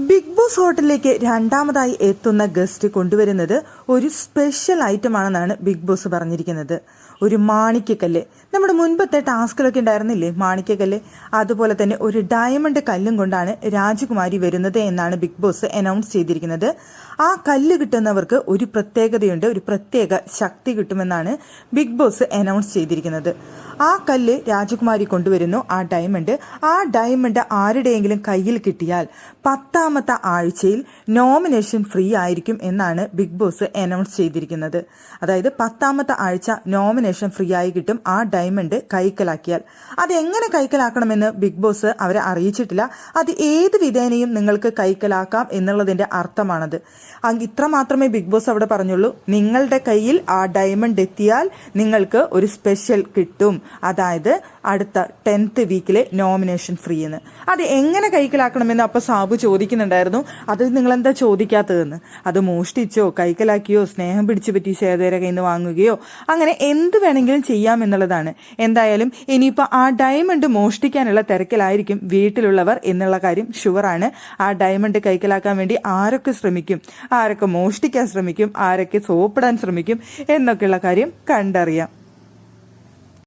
Big boss ഹോട്ടലിലേക്ക് രണ്ടാമതായി എത്തുന്ന ഗസ്റ്റ് കൊണ്ടുവരുന്നത് ഒരു സ്പെഷ്യൽ ഐറ്റം ആണെന്നാണ് ബിഗ് ബോസ് പറഞ്ഞിരിക്കുന്നത്. ഒരു മാണിക്യക്കല്ല്. നമ്മുടെ മുൻപത്തെ ടാസ്കിലൊക്കെ ഉണ്ടായിരുന്നില്ലേ മാണിക്യക്കല്ല്, അതുപോലെ തന്നെ ഒരു ഡയമണ്ട് കല്ലും കൊണ്ടാണ് രാജകുമാരി വരുന്നത് എന്നാണ് ബിഗ് ബോസ് അനൗൺസ് ചെയ്തിരിക്കുന്നത്. ആ കല്ല് കിട്ടുന്നവർക്ക് ഒരു പ്രത്യേകതയുണ്ട്, ഒരു പ്രത്യേക ശക്തി കിട്ടുമെന്നാണ് ബിഗ് ബോസ് അനൗൺസ് ചെയ്തിരിക്കുന്നത്. ആ കല്ല് രാജകുമാരി കൊണ്ടുവരുന്നു. ആ ഡയമണ്ട് ആരുടെയെങ്കിലും കയ്യിൽ കിട്ടിയാൽ 10ാമത്തെ ആഴ്ചയിൽ നോമിനേഷൻ ഫ്രീ ആയിരിക്കും എന്നാണ് ബിഗ് ബോസ് അനൗൺസ് ചെയ്തിരിക്കുന്നത്. അതായത് 10ാമത്തെ ആഴ്ച നോമിനേഷൻ ഫ്രീ ആയി കിട്ടും ആ ഡയമണ്ട് കൈക്കലാക്കിയാൽ. അതെങ്ങനെ കൈക്കലാക്കണമെന്ന് ബിഗ് ബോസ് അവരെ അറിയിച്ചിട്ടില്ല. അത് ഏത് വിധേനയും നിങ്ങൾക്ക് കൈക്കലാക്കാം എന്നുള്ളതിന്റെ അർത്ഥമാണത്. ഇത്ര മാത്രമേ ബിഗ് ബോസ് അവിടെ പറഞ്ഞുള്ളൂ. നിങ്ങളുടെ കയ്യിൽ ആ ഡയമണ്ട് എത്തിയാൽ നിങ്ങൾക്ക് ഒരു സ്പെഷ്യൽ കിട്ടും, അതായത് അടുത്ത 10th വീക്കിലെ നോമിനേഷൻ ഫ്രീ എന്ന്. അത് എങ്ങനെ കൈക്കലാക്കണമെന്ന് അപ്പൊ സാബു ചോദിക്കുന്നുണ്ടായിരുന്നു. അത് നിങ്ങളെന്താ ചോദിക്കാത്തതെന്ന്. അത് മോഷ്ടിച്ചോ കൈക്കലാക്കിയോ സ്നേഹം പിടിച്ചു പറ്റി ശേതയുടെ കയ്യിൽ നിന്ന് വാങ്ങുകയോ അങ്ങനെ എന്ത് വേണമെങ്കിലും ചെയ്യാം എന്നുള്ളതാണ്. എന്തായാലും ഇനിയിപ്പോൾ ആ ഡയമണ്ട് മോഷ്ടിക്കാനുള്ള തിരക്കിലായിരിക്കും വീട്ടിലുള്ളവർ എന്നുള്ള കാര്യം ഷുവറാണ്. ആ ഡയമണ്ട് കൈക്കലാക്കാൻ വേണ്ടി ആരൊക്കെ ശ്രമിക്കും, ആരൊക്കെ മോഷ്ടിക്കാൻ ശ്രമിക്കും, ആരൊക്കെ സോപ്പിടാൻ ശ്രമിക്കും എന്നൊക്കെയുള്ള കാര്യം കണ്ടറിയാം.